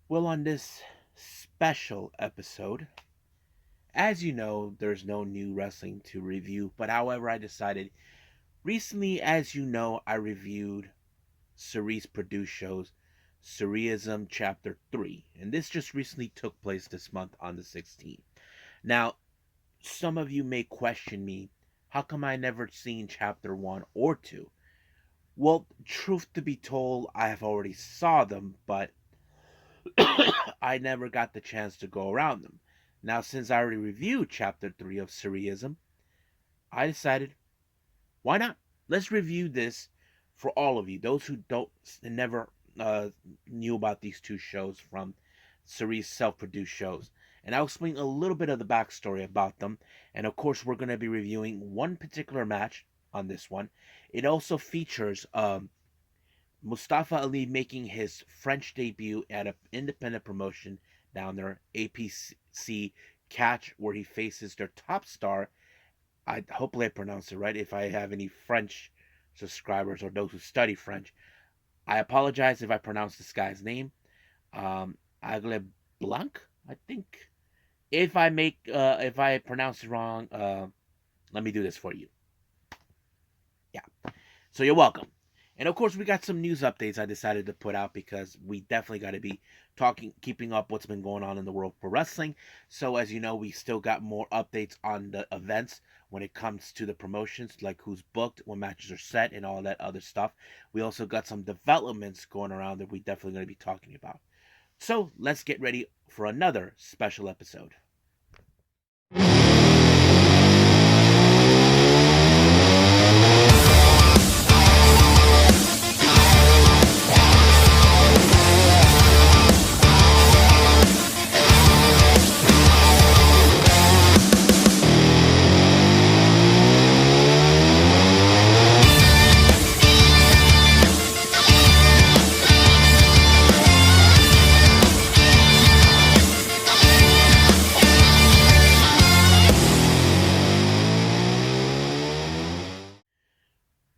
Well, on this special episode, as you know, there's no new wrestling to review, but however, I decided recently, as you know, I reviewed Saree's produced shows, Sareee-ISM Chapter 3, and this just recently took place this month on the 16th. Now, some of you may question me, how come I never seen Chapter 1 or 2? Well, truth to be told, I have already saw them, but I never got the chance to go around them. Now, since I already reviewed Chapter 3 of Sareee-ISM, I decided, why not? Let's review this for all of you, those who don't never knew about these two shows from Saree's self-produced shows. And I'll explain a little bit of the backstory about them. And of course, we're going to be reviewing one particular match on this one. It also features Mustafa Ali making his French debut at an independent promotion down there, APC Catch, where he faces their top star. I hopefully I pronounced it right. If I have any French subscribers or those who study French, I apologize if I pronounce this guy's name. Aigle Blanc, I think. If I pronounce it wrong, let me do this for you. Yeah. So you're welcome. And of course, we got some news updates I decided to put out because we definitely got to be keeping up what's been going on in the world for wrestling. So as you know, we still got more updates on the events when it comes to the promotions, like who's booked, when matches are set, and all that other stuff. We also got some developments going around that we definitely going to be talking about. So let's get ready for another special episode.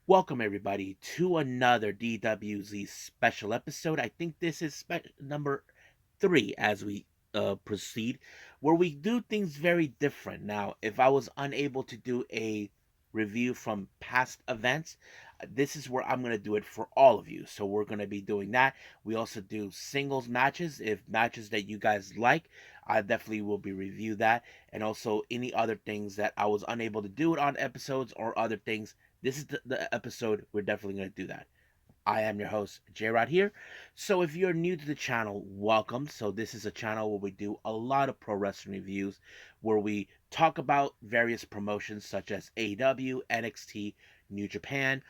Welcome, everybody, to another DWZ special episode. I think this is number 3 as we proceed, where we do things very different. Now, if I was unable to do a review from past events, this is where I'm going to do it for all of you. So, we're going to be doing that. We also do singles matches. If matches that you guys like, I definitely will be review that, and also any other things that I was unable to do it on episodes or other things. This is the episode we're definitely going to do that. I am your host, J Rod here. So if you're new to the channel, welcome. So this is a channel where we do a lot of pro wrestling reviews, where we talk about various promotions such as AEW, NXT, New Japan,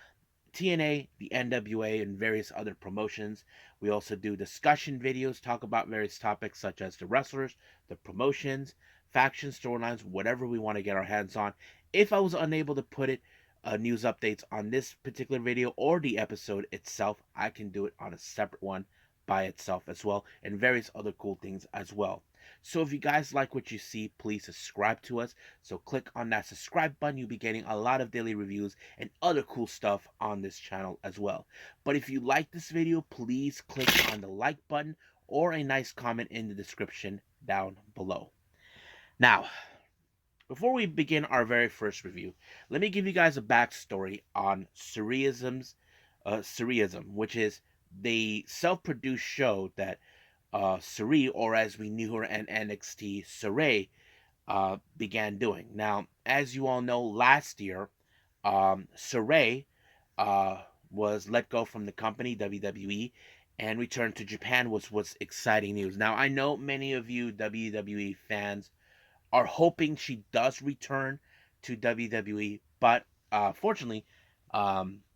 TNA, the NWA, and various other promotions. We also do discussion videos, talk about various topics such as the wrestlers, the promotions, faction storylines, whatever we want to get our hands on. If I was unable to put it news updates on this particular video or the episode itself, I can do it on a separate one by itself as well, and various other cool things as well. So if you guys like what you see, please subscribe to us. So click on that subscribe button. You'll be getting a lot of daily reviews and other cool stuff on this channel as well. But if you like this video, please click on the like button or a nice comment in the description down below. Now, before we begin our very first review, let me give you guys a backstory on Sareee-ISM, which is the self-produced show that Sareee, or as we knew her in NXT, Sareee, began doing. Now, as you all know, last year, Sareee was let go from the company, WWE, and returned to Japan, which was exciting news. Now, I know many of you WWE fans are hoping she does return to WWE, but fortunately,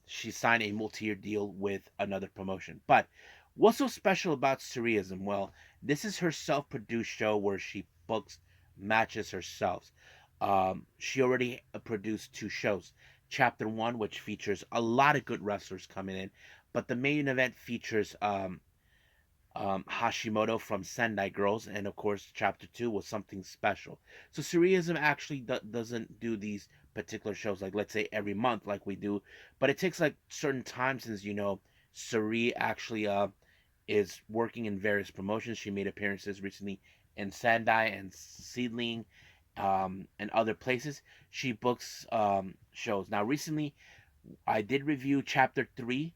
she signed a multi-year deal with another promotion. But what's so special about Sareee-ISM? Well, this is her self-produced show where she books matches herself. She already produced 2 shows. Chapter 1, which features a lot of good wrestlers coming in, but the main event features Hashimoto from Sendai Girls, and of course, Chapter 2 was something special. So, Sareee-ISM actually doesn't do these particular shows, like let's say every month, like we do, but it takes like certain times, since Sareee actually is working in various promotions. She made appearances recently in Sendai and Seedling, and other places. She books shows. Now, recently, I did review Chapter 3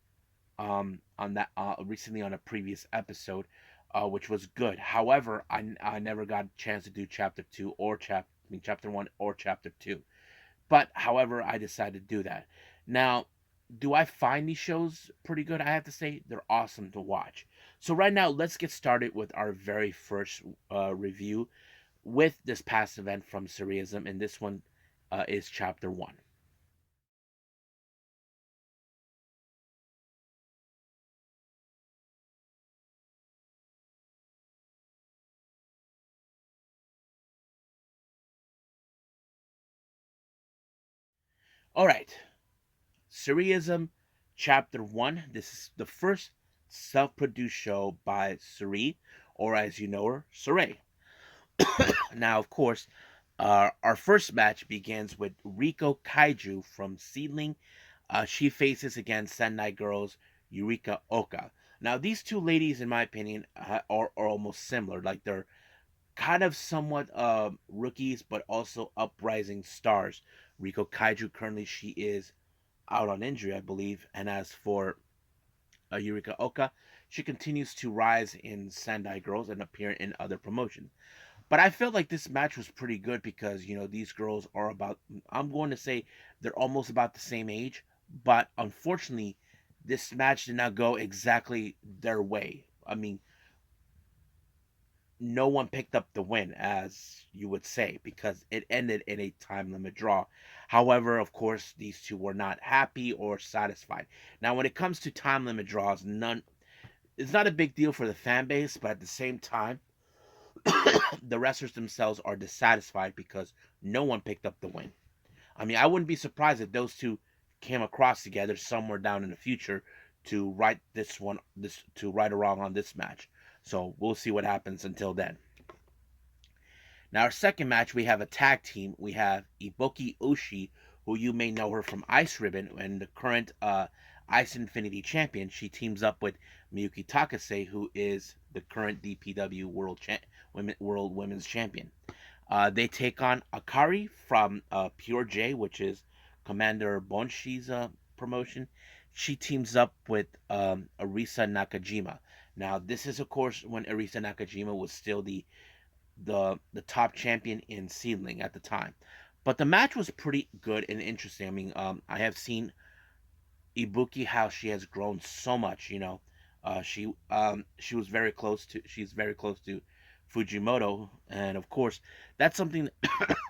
on that recently on a previous episode, which was good. However, I never got a chance to do Chapter 2 or Chapter 1 or Chapter 2. But however, I decided to do that. Now, do I find these shows pretty good? I have to say they're awesome to watch. So right now, let's get started with our very first review with this past event from Sareee-ISM, and this one is Chapter 1. All right, Sareee-ISM Chapter 1. This is the first self-produced show by Sareee, or as you know her, Sareee. Now, of course, our first match begins with Riko Kaiju from Seedling. She faces against Sendai Girls Yurika Oka. Now, these two ladies, in my opinion, are almost similar. Like they're kind of somewhat rookies, but also uprising stars. Riko Kaiju currently she is out on injury, I believe, and as for Yurika Oka, she continues to rise in Sendai Girls and appear in other promotions. But I felt like this match was pretty good because, these girls are about, I'm going to say they're almost about the same age. But unfortunately, this match did not go exactly their way. I mean, no one picked up the win, as you would say, because it ended in a time limit draw. However, of course, these two were not happy or satisfied. Now, when it comes to time limit draws, it's not a big deal for the fan base, but at the same time, the wrestlers themselves are dissatisfied because no one picked up the win. I mean, I wouldn't be surprised if those two came across together somewhere down in the future to right or wrong on this match. So we'll see what happens until then. Now, our second match, we have a tag team. We have Ibuki Oshi, who you may know her from Ice Ribbon, and the current Ice Infinity champion. She teams up with Miyuki Takase, who is the current DPW World Women's Champion. They take on Akari from Pure J, which is Commander Bonshi's promotion. She teams up with Arisa Nakajima. Now, this is, of course, when Arisa Nakajima was still the top champion in Seedling at the time. But the match was pretty good and interesting. I mean, I have seen Ibuki how she has grown so much. She was very close to she's very close to Fujimoto, and of course that's something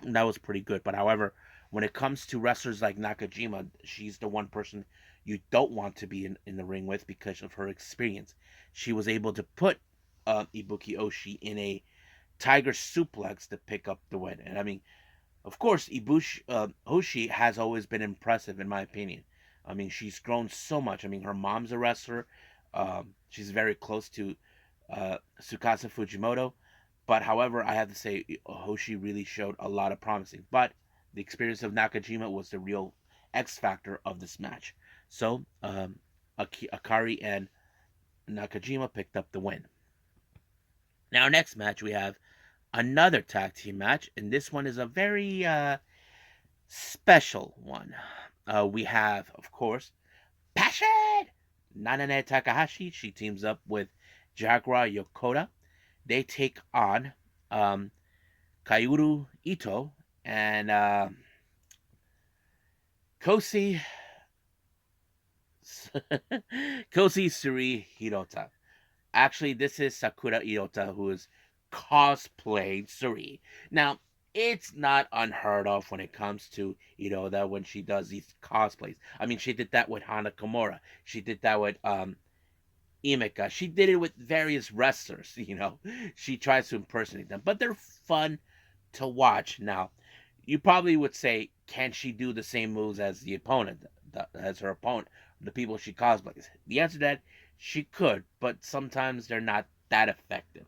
that was pretty good. But however, when it comes to wrestlers like Nakajima, she's the one person you don't want to be in the ring with because of her experience. She was able to put Ibuki Oshi in a tiger suplex to pick up the win. And I mean, of course, Ibushi Hoshi has always been impressive in my opinion. I mean, she's grown so much. I mean, her mom's a wrestler. She's very close to Tsukasa Fujimoto. But however, I have to say Hoshi really showed a lot of promising. But the experience of Nakajima was the real X factor of this match. So Akari and Nakajima picked up the win. Now, next match we have another tag team match, and this one is a very special one. We have, of course, Passion! Nanane Takahashi. She teams up with Jaguar Yokota. They take on Kaoru Ito and Kosi Kosi Suri Hirota. Actually, this is Sakura Iota who is cosplaying Suri. Now, it's not unheard of when it comes to Iota when she does these cosplays. I mean, she did that with Hana Kimura. She did that with Imika. She did it with various wrestlers. She tries to impersonate them, but they're fun to watch. Now, you probably would say, can she do the same moves as the opponent, as her opponent, the people she cosplays? The answer to that, she could, but sometimes they're not that effective.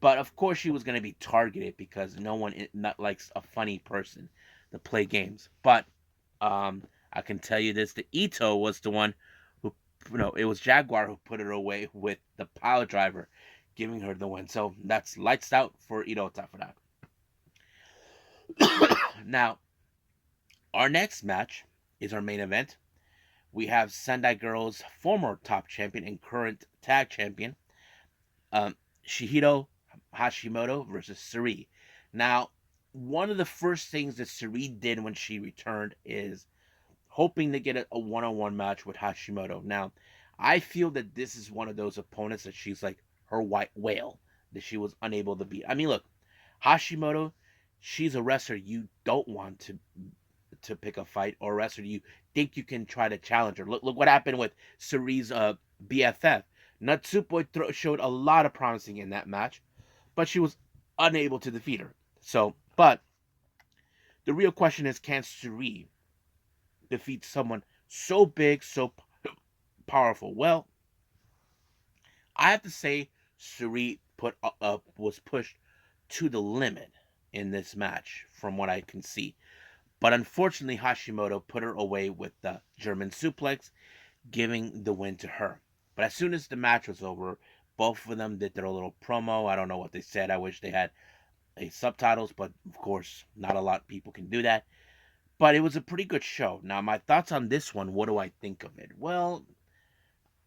But of course, she was going to be targeted because no one not likes a funny person to play games. But I can tell you this: the Ito was the one who it was Jaguar who put it away with the pile driver, giving her the win. So that's lights out for Hirota for that. Now, our next match is our main event. We have Sendai Girls' former top champion and current tag champion, um, Shihiro Hashimoto versus Sareee. Now, one of the first things that Sareee did when she returned is hoping to get a one-on-one match with Hashimoto. Now, I feel that this is one of those opponents that she's like her white whale that she was unable to beat. I mean, look, Hashimoto, she's a wrestler you don't want to pick a fight, or a wrestler you think you can try to challenge her. Look what happened with Saree's BFF. Natsupoi showed a lot of promising in that match, but she was unable to defeat her. So, but the real question is, can Sareee defeat someone so big, so powerful? Well, I have to say, Sareee was pushed to the limit in this match, from what I can see. But unfortunately, Hashimoto put her away with the German suplex, giving the win to her. But as soon as the match was over, both of them did their little promo. I don't know what they said. I wish they had subtitles, but of course, not a lot of people can do that. But it was a pretty good show. Now, my thoughts on this one, what do I think of it? Well,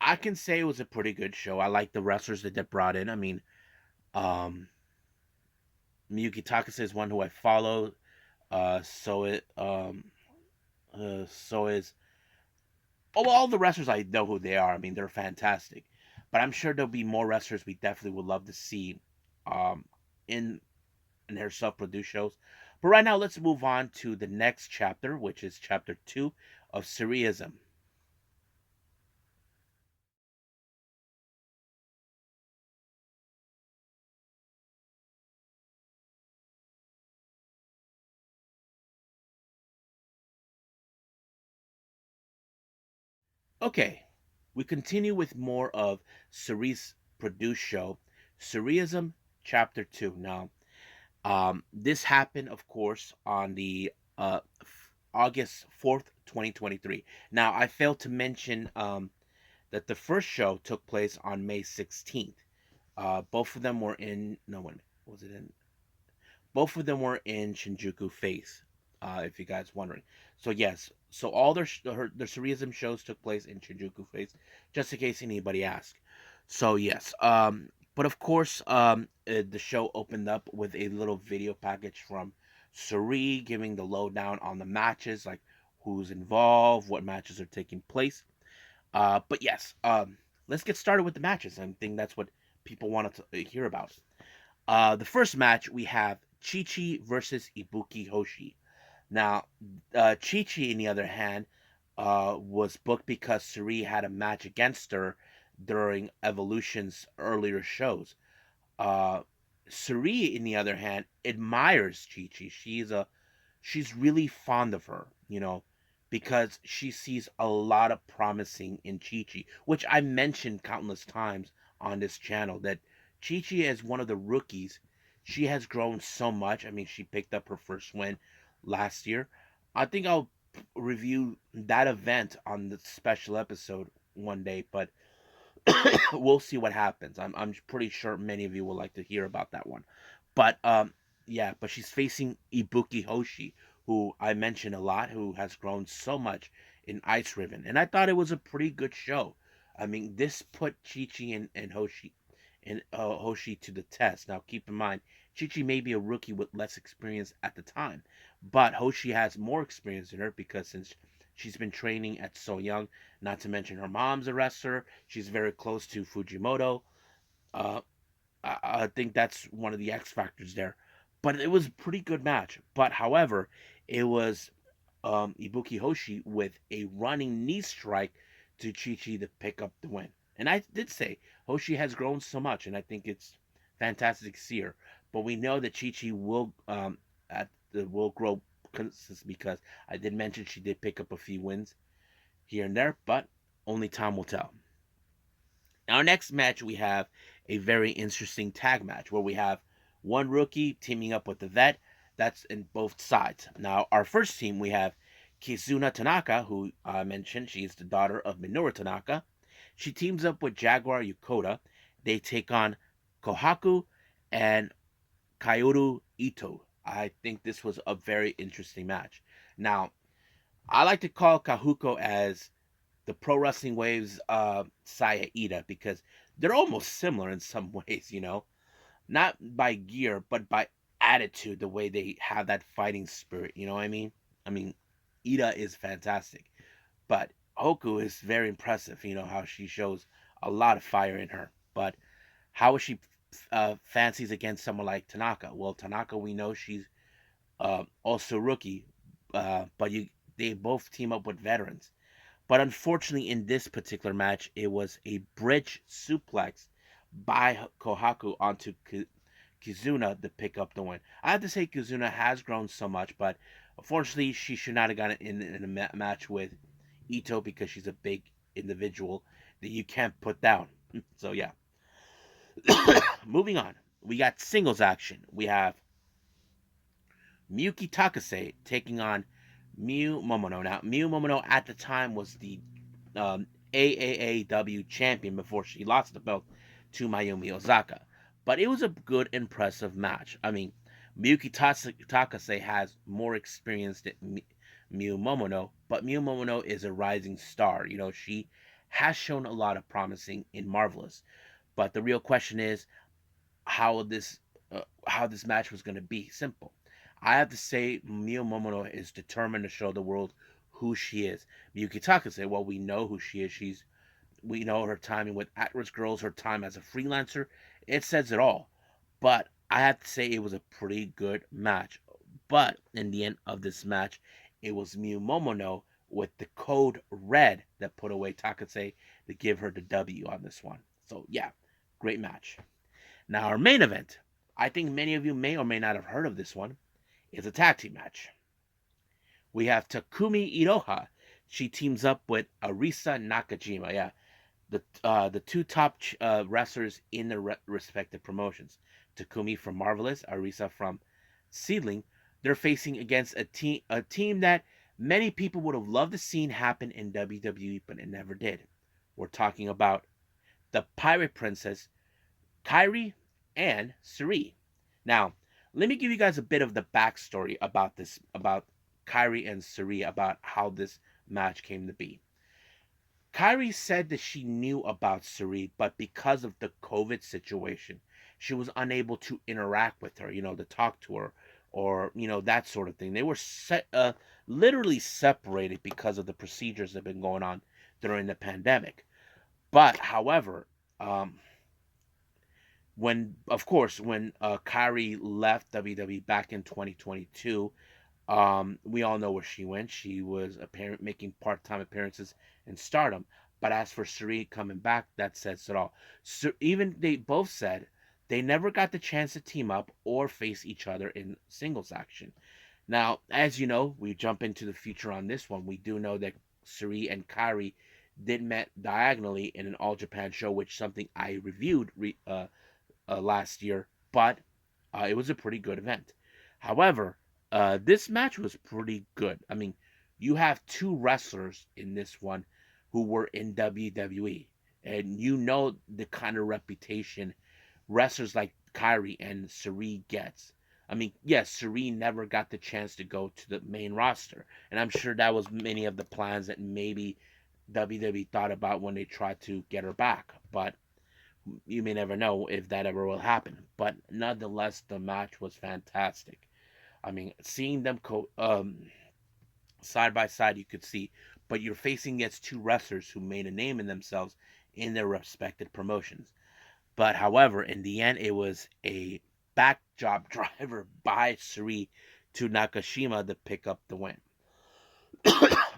I can say it was a pretty good show. I like the wrestlers that they brought in. I mean, um, Miyuki Takase is one who I follow. So is all the wrestlers. I know who they are. I mean, they're fantastic. But I'm sure there'll be more wrestlers we definitely would love to see um, in their self-produced shows. But right now, let's move on to the next chapter, which is chapter 2 of Sareee-ISM. Okay, we continue with more of Saree's produced show, Sareee-ISM Chapter 2. Now, this happened, of course, on the August 4th, 2023. Now, I failed to mention that the first show took place on May 16th. Both of them were in, no one, was it in? Both of them were in Shinjuku Face, if you guys wondering. So yes, so all their Sareee-ISM shows took place in Shinjuku Face, just in case anybody asked. So yes, but of course, the show opened up with a little video package from Sareee giving the lowdown on the matches, like who's involved, what matches are taking place. But yes, let's get started with the matches. I think that's what people wanted to hear about. The first match we have Chi versus Ibuki Hoshi. Now, Chi, on the other hand, was booked because Sareee had a match against her during Evolution's earlier shows. Uh, Sareee, on the other hand, admires Chi. She's really fond of her, because she sees a lot of promising in Chi, which I mentioned countless times on this channel that Chi as one of the rookies, she has grown so much. I mean, she picked up her first win last year. I think I'll review that event on the special episode one day, but we'll see what happens. I'm pretty sure many of you will like to hear about that one. But yeah, but she's facing Ibuki Hoshi, who I mentioned a lot, who has grown so much in Ice Ribbon. And I thought it was a pretty good show. I mean, this put Chi and Hoshi to the test. Now keep in mind, Chi may be a rookie with less experience at the time, but Hoshi has more experience than her because since she's been training at so young, not to mention her mom's a wrestler, she's very close to Fujimoto. Uh, I think that's one of the X factors there. But it was a pretty good match. But however, it was Ibuki Hoshi with a running knee strike to Chi to pick up the win. And I did say Hoshi has grown so much, and I think it's fantastic to see her. But we know that Chi will grow because I did mention she did pick up a few wins here and there, but only time will tell. Our next match, we have a very interesting tag match where we have one rookie teaming up with the vet. That's in both sides. Now, our first team, we have Kizuna Tanaka, who I mentioned. She's the daughter of Minoru Tanaka. She teams up with Jaguar Yokota. They take on Kohaku and Kaoru Ito. I think this was a very interesting match. Now, I like to call Kahuko as the Pro Wrestling Waves Saya Ida because they're almost similar in some ways, not by gear, but by attitude, the way they have that fighting spirit, you know what I mean? I mean, Ida is fantastic, but Hoku is very impressive, how she shows a lot of fire in her. But how is she fancies against someone like Tanaka? Well, Tanaka, we know she's also rookie, but they both team up with veterans. But unfortunately, in this particular match, it was a bridge suplex by Kohaku onto Kizuna to pick up the win. I have to say, Kizuna has grown so much, but unfortunately, she should not have gotten in a match with Ito because she's a big individual that you can't put down. So, yeah. Moving on. We got singles action. We have Miyuki Takase taking on Miyu Momono. Now, Miyu Momono at the time was the AAAW champion before she lost the belt to Mayumi Osaka. But it was a good, impressive match. I mean, Miyuki Takase has more experience than Miyu Momono, but Miyu Momono is a rising star. She has shown a lot of promising in Marvelous. But the real question is how this match was going to be. Simple. I have to say, Miyu Momono is determined to show the world who she is. Miyuki Takase, well, we know who she is. We know her timing with At-Risk Girls, her time as a freelancer. It says it all. But I have to say, it was a pretty good match. But in the end of this match, it was Miyu Momono with the code red that put away Takase to give her the W on this one. So yeah, great match. Now, our main event, I think many of you may or may not have heard of this one, is a tag team match. We have Takumi Iroha. She teams up with Arisa Nakajima. Yeah, the two top wrestlers in their respective promotions. Takumi from Marvelous, Arisa from Seedling. They're facing against a team that many people would have loved to see happen in WWE, but it never did. We're talking about the Pirate Princess, Kairi and Sareee. Now, let me give you guys a bit of the backstory about Kairi and Sareee, about how this match came to be. Kairi said that she knew about Sareee, but because of the COVID situation, she was unable to interact with her, to talk to her, or that sort of thing. They were literally separated because of the procedures that have been going on during the pandemic. But however, when Kairi left WWE back in 2022, we all know where she went. She was making part-time appearances in Stardom. But as for Sareee coming back, that says it all. So even they both said they never got the chance to team up or face each other in singles action. Now, as you know, we jump into the future on this one. We do know that Sareee and Kairi did met diagonally in an All Japan show, which something I reviewed last year, but it was a pretty good event. However, this match was pretty good. I mean, you have two wrestlers in this one who were in WWE, and you know the kind of reputation wrestlers like Kairi and Sareee gets. I mean, yes, Sareee never got the chance to go to the main roster, and I'm sure that was many of the plans that maybe WWE thought about when they tried to get her back. But you may never know if that ever will happen. But nonetheless, the match was fantastic. I mean, seeing them side by side, you could see, but you're facing against two wrestlers who made a name in themselves in their respected promotions. But however, in the end, it was a backdrop driver by Sareee to Nakashima to pick up the win.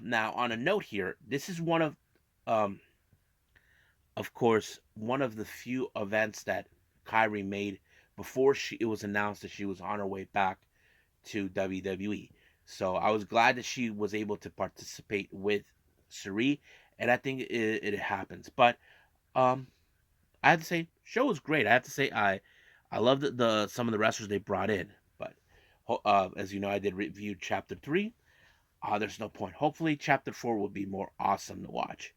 Now, on a note here, this is um, of course, one of the few events that Kairi made before it was announced that she was on her way back to WWE. So I was glad that she was able to participate with Sareee, and I think it happens. But um, I have to say, show was great. I have to say, I love the some of the wrestlers they brought in. But as you know, I did review Chapter 3. There's no point. Hopefully, Chapter 4 will be more awesome to watch.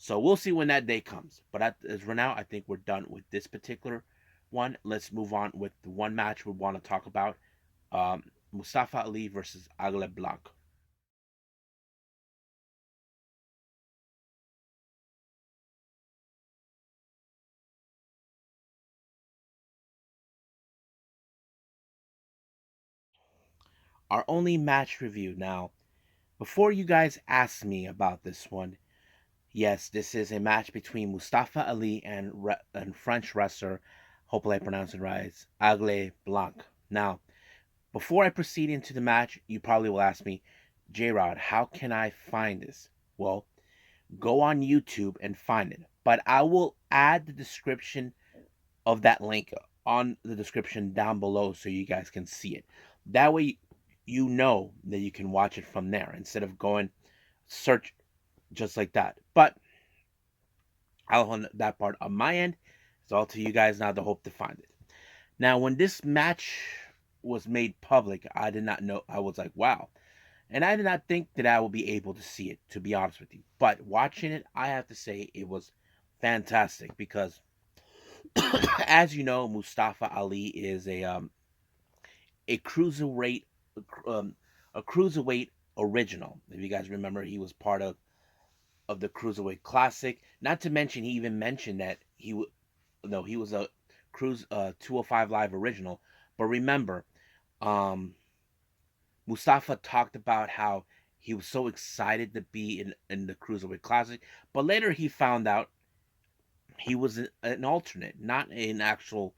So we'll see when that day comes. But as for now, I think we're done with this particular one. Let's move on with the one match we want to talk about. Mustafa Ali versus Aigle Blanc. Our only match review. Now, before you guys ask me about this one, yes, this is a match between Mustafa Ali and French wrestler, hopefully I pronounce it right, Aigle Blanc. Now, before I proceed into the match, you probably will ask me, J Rod, how can I find this? Well, go on YouTube and find it. But I will add the description of that link on the description down below so you guys can see it. That way, you know that you can watch it from there instead of going search just like that. But I'll hold that part on my end. It's all to you guys now to hope to find it. Now, when this match was made public, I did not know. I was like, wow. And I did not think that I would be able to see it, to be honest with you. But watching it, I have to say it was fantastic because, as you know, Mustafa Ali is a cruiserweight um, a cruiserweight original. If you guys remember, he was part of the Cruiserweight Classic. Not to mention, he even mentioned that no, he was a Cruise 205 Live original. But remember, um, Mustafa talked about how he was so excited to be in the Cruiserweight Classic, but later he found out he was an alternate, not an actual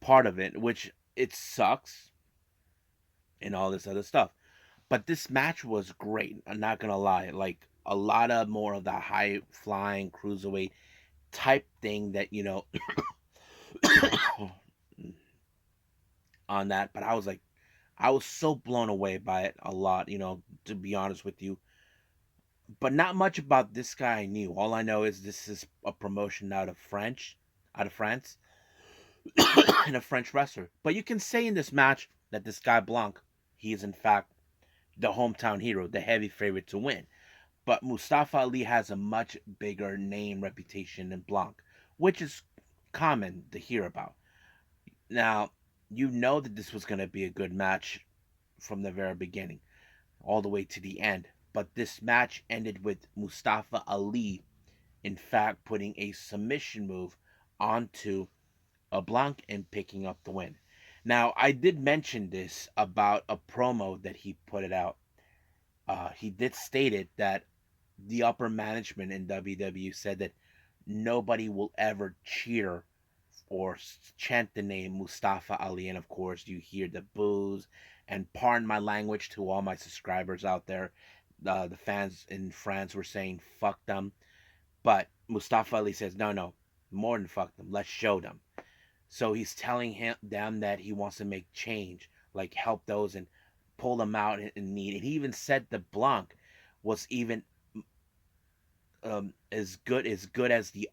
part of it, which it sucks and all this other stuff. But this match was great. I'm not gonna lie. Like a lot of more of the high flying cruiserweight type thing that on that. But I was so blown away by it a lot. To be honest with you. But not much about this guy I knew. All I know is this is a promotion out of France, and a French wrestler. But you can say in this match that this guy Blanc, he is in fact the hometown hero, the heavy favorite to win. But Mustafa Ali has a much bigger name reputation than Blanc, which is common to hear about. Now, you know that this was going to be a good match from the very beginning, all the way to the end. But this match ended with Mustafa Ali, in fact, putting a submission move onto a Blanc and picking up the win. Now, I did mention this about a promo that he put it out. He did state it that the upper management in WWE said that nobody will ever cheer or chant the name Mustafa Ali. And of course, you hear the boos. And pardon my language to all my subscribers out there. The fans in France were saying, fuck them. But Mustafa Ali says, no, no, more than fuck them. Let's show them. So he's telling them that he wants to make change, like help those and pull them out in need. And he even said the Blanc was even as good as the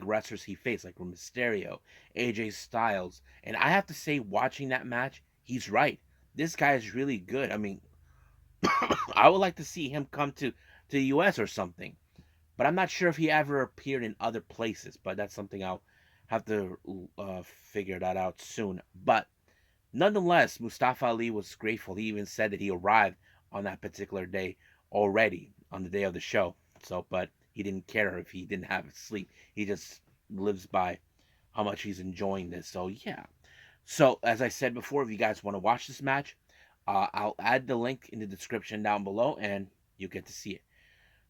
wrestlers he faced, like Mysterio, AJ Styles. And I have to say, watching that match, he's right. This guy is really good. I mean, I would like to see him come to the US or something. But I'm not sure if he ever appeared in other places. But that's something I'll have to figure that out soon. But nonetheless, Mustafa Ali was grateful. He even said that he arrived on that particular day already on the day of the show. So, but he didn't care if he didn't have sleep. He just lives by how much he's enjoying this. So, yeah. So, as I said before, if you guys want to watch this match, I'll add the link in the description down below and you get to see it.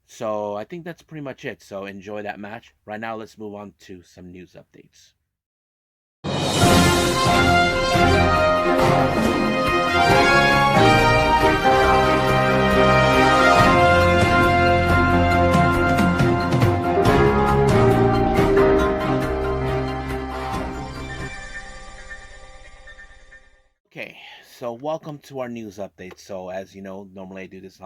So, I think that's pretty much it. So, enjoy that match. Right now, let's move on to some news updates. Okay, so welcome to our news update. So as you know, normally I do this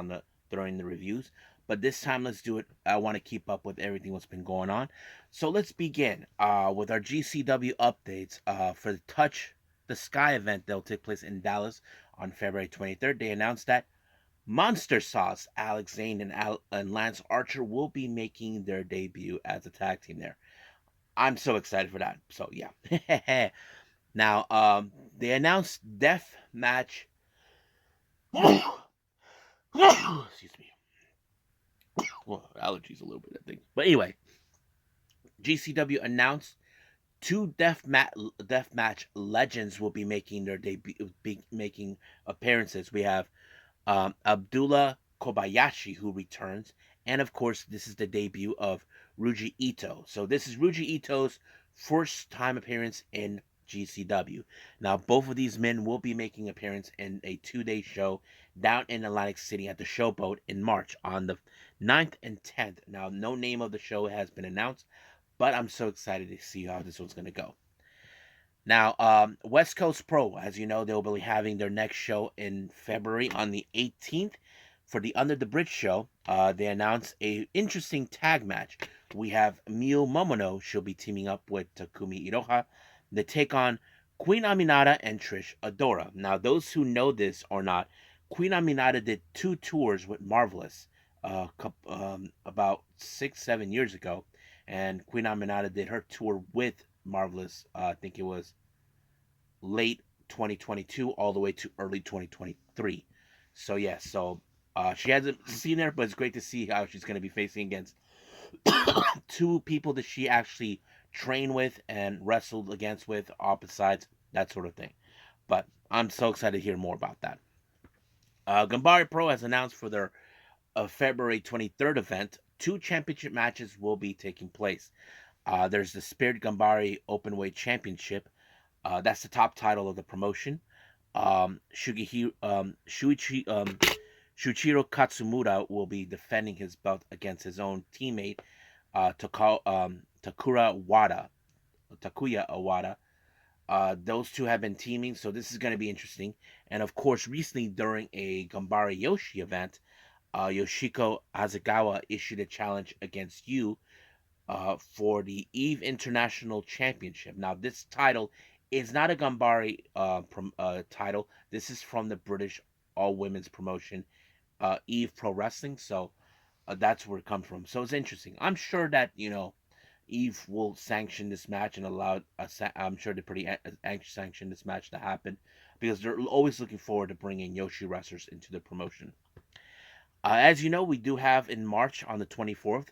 during the reviews, but this time let's do it. I want to keep up with everything that's been going on. So let's begin with our GCW updates for the Touch the Sky event that will take place in Dallas on February 23rd. They announced that Monster Sauce, Alex Zane and Lance Archer will be making their debut as a tag team there. I'm so excited for that. So yeah. Now, they announced Death Match. Excuse me. Well, allergies a little bit, I think. But anyway, GCW announced two death match legends will be making their debut, be making appearances. We have Abdullah Kobayashi, who returns, and of course, this is the debut of Ruji Ito. So this is Ruji Ito's first time appearance in GCW. Now, both of these men will be making appearance in a 2-day show down in Atlantic City at the Showboat in March on the 9th and 10th. Now, no name of the show has been announced, but I'm so excited to see how this one's going to go. Now, West Coast Pro, as you know, they'll be having their next show in February on the 18th for the Under the Bridge show. They announced a interesting tag match. We have Miu Momono. She'll be teaming up with Takumi Iroha. They take on Queen Aminata and Trish Adora. Now, those who know this or not, Queen Aminata did 2 tours with Marvelous about 6-7 years ago, and Queen Aminata did her tour with Marvelous. I think it was late 2022 all the way to early 2023. So yeah, she hasn't seen her, but it's great to see how she's going to be facing against 2 people that she actually trained with and wrestled against with opposite sides, that sort of thing. But I'm so excited to hear more about that. Ganbare Pro has announced for their February 23rd event, 2 championship matches will be taking place. There's the Spirit Ganbare Openweight Championship. That's the top title of the promotion. Shuichiro Katsumura will be defending his belt against his own teammate, Takuya Awada. Those two have been teaming, so this is going to be interesting. And of course, recently during a Ganbare Yoshi event, Yoshiko Hasegawa issued a challenge against Yu for the Eve International Championship. Now, this title is not a Ganbare title. This is from the British all women's promotion, Eve Pro Wrestling. So that's where it comes from. So it's interesting. I'm sure that Eve will sanction this match and allow. I'm sure they're pretty anxious to sanction this match to happen because they're always looking forward to bringing Yoshi wrestlers into the promotion. As you know, we do have in March on the 24th.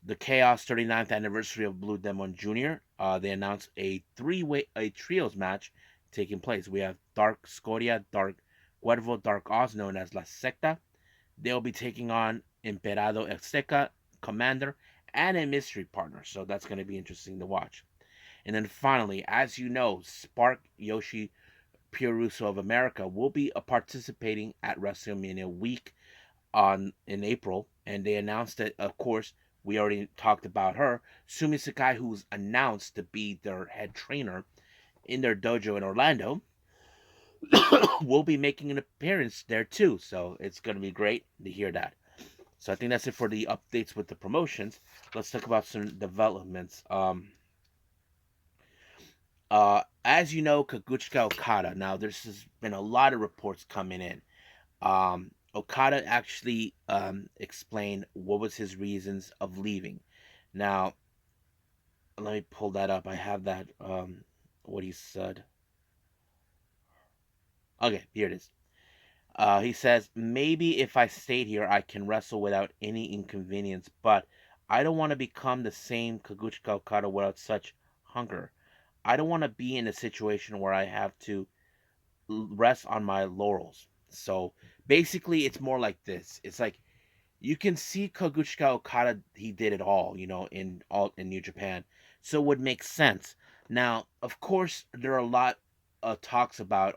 The KAOZ 39th anniversary of Blue Demon Jr. They announced a trios match taking place. We have Dark Scoria, Dark Cuervo, Dark Oz, known as La Secta. They'll be taking on Emperado Azteca, Commander, and a mystery partner. So that's going to be interesting to watch. And then finally, as you know, Spark Yoshi Puruso of America will be participating at WrestleMania week in April, and they announced that, of course, we already talked about her, Sumi Sakai, who's announced to be their head trainer in their dojo in Orlando, will be making an appearance there too. So it's going to be great to hear that. So I think that's it for the updates with the promotions. Let's talk about some developments. As you know, Kazuchika Okada. Now, there's been a lot of reports coming in. Okada actually explained what was his reasons of leaving. Now, let me pull that up. I have that, what he said. Okay, here it is. He says, maybe if I stayed here, I can wrestle without any inconvenience, but I don't want to become the same Kazuchika Okada without such hunger. I don't want to be in a situation where I have to rest on my laurels. So basically, it's more like this. It's like you can see Kazuchika Okada. He did it all, in New Japan, so it would make sense. Now, of course, there are a lot of talks about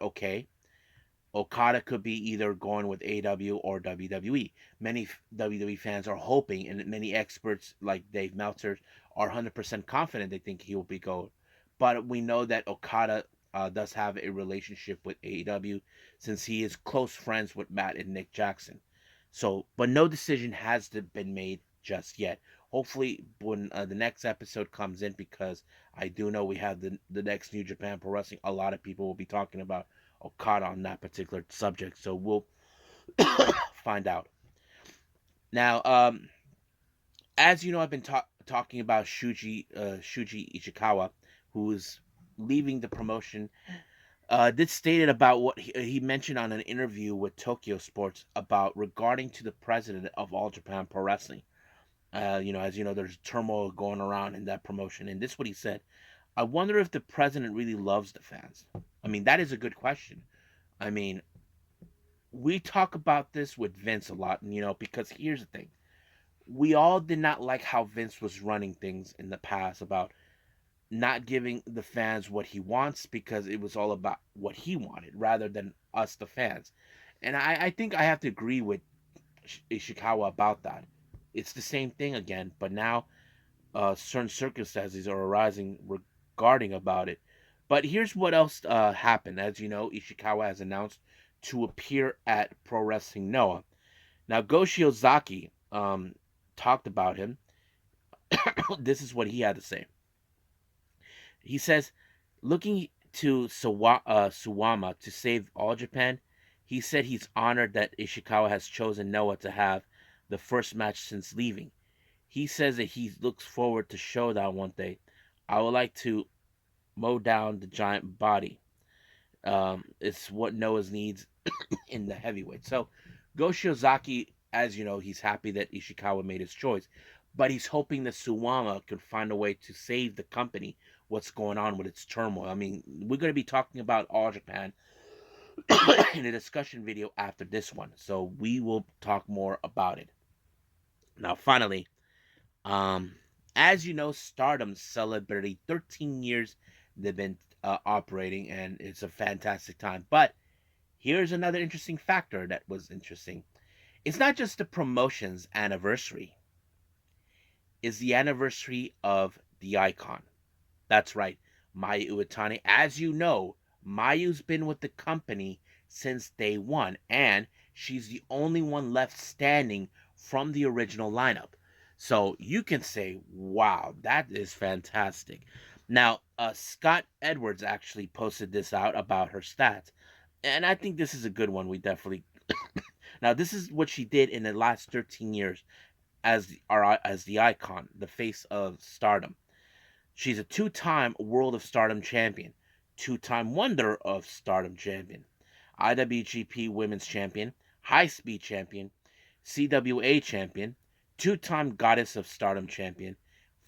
Okada could be either going with AEW or WWE. Many WWE fans are hoping, and many experts like Dave Meltzer are 100% confident they think he will be going. But we know that Okada does have a relationship with AEW since he is close friends with Matt and Nick Jackson. So, but no decision has been made just yet. Hopefully, when the next episode comes in, because I do know we have the next New Japan Pro Wrestling, a lot of people will be talking about Okada on that particular subject. So find out. Now, as you know, I've been talking about Shuji Ishikawa, who is leaving the promotion. This stated about what he mentioned on an interview with Tokyo Sports about regarding to the president of All Japan Pro Wrestling. As you know, there's turmoil going around in that promotion, and this is what he said. I wonder if the president really loves the fans. I mean, that is a good question. I mean, we talk about this with Vince a lot, because here's the thing. We all did not like how Vince was running things in the past about not giving the fans what he wants because it was all about what he wanted rather than us, the fans. And I think I have to agree with Ishikawa about that. It's the same thing again, but now certain circumstances are arising regarding about it. But here's what else happened. As you know, Ishikawa has announced to appear at Pro Wrestling Noah. Now, Go Shiozaki talked about him. This is what he had to say. He says, looking to Suwama to save All Japan, he said he's honored that Ishikawa has chosen Noah to have the first match since leaving. He says that he looks forward to Showdown one day. I would like to mow down the giant body. It's what Noah's needs in the heavyweight. So, Go Shiozaki, as you know, he's happy that Ishikawa made his choice, but he's hoping that Suwama could find a way to save the company. What's going on with its turmoil? I mean, we're going to be talking about All Japan in a discussion video after this one, so we will talk more about it. Now, finally, um, as you know, Stardom celebrated 13 years they've been operating, and it's a fantastic time. But here's another interesting factor that was interesting. It's not just the promotion's anniversary, it's the anniversary of the icon. That's right, Mayu Iwatani. As you know, Mayu's been with the company since day one, and she's the only one left standing from the original lineup. So you can say, wow, that is fantastic. Now, Scott Edwards actually posted this out about her stats, and I think this is a good one. We definitely. Now, this is what she did in the last 13 years as the icon, the face of Stardom. She's a two-time World of Stardom champion, two-time Wonder of Stardom champion, IWGP Women's champion, High Speed champion, CWA champion, two-time Goddess of Stardom champion,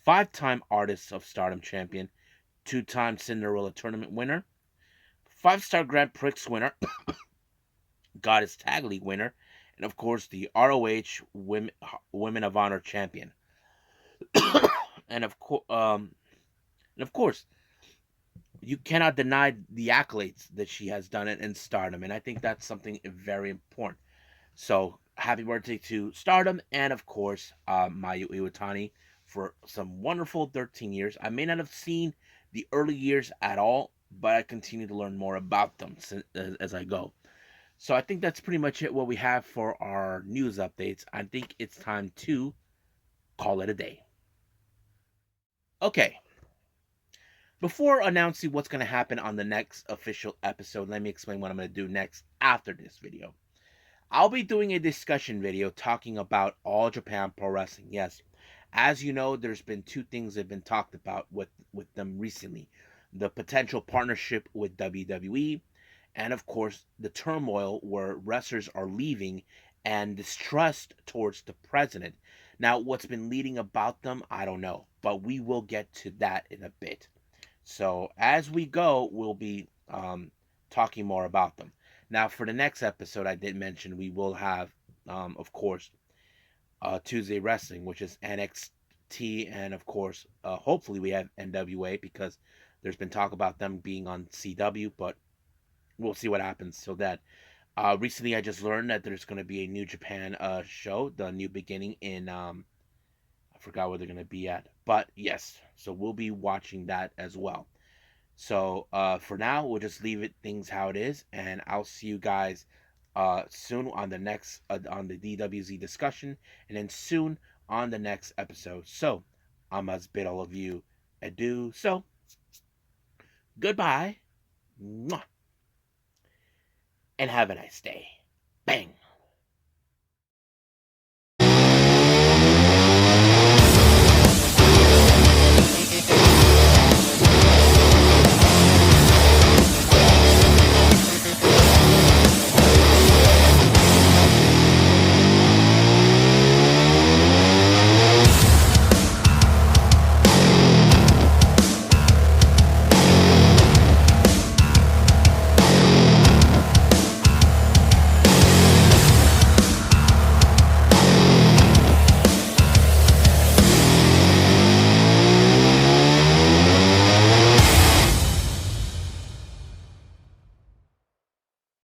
five-time Artist of Stardom champion, two-time Cinderella tournament winner, five-star Grand Prix winner, Goddess Tag League winner, and of course the ROH Women of Honor champion. and of course, you cannot deny the accolades that she has done it in Stardom, and I think that's something very important. So happy birthday to Stardom, and of course, Mayu Iwatani for some wonderful 13 years. I may not have seen the early years at all, but I continue to learn more about them as I go. So I think that's pretty much it. What we have for our news updates. I think it's time to call it a day. Okay, before announcing what's going to happen on the next official episode, let me explain what I'm going to do next after this video. I'll be doing a discussion video talking about All Japan Pro Wrestling. Yes, as you know, there's been two things that have been talked about with them recently. The potential partnership with WWE, and of course, the turmoil where wrestlers are leaving and distrust towards the president. Now, what's been leading about them, I don't know, but we will get to that in a bit. So as we go, we'll be talking more about them. Now, for the next episode, I did mention we will have, of course, Tuesday Wrestling, which is NXT, and of course, hopefully we have NWA because there's been talk about them being on CW, but we'll see what happens till that. Recently, I just learned that there's going to be a New Japan show, the New Beginning in I forgot where they're going to be at, but yes, so we'll be watching that as well. So for now, we'll just leave it things how it is, and I'll see you guys soon on the next on the DWZ discussion, and then soon on the next episode. So I must bid all of you adieu. So goodbye, and have a nice day. Bang.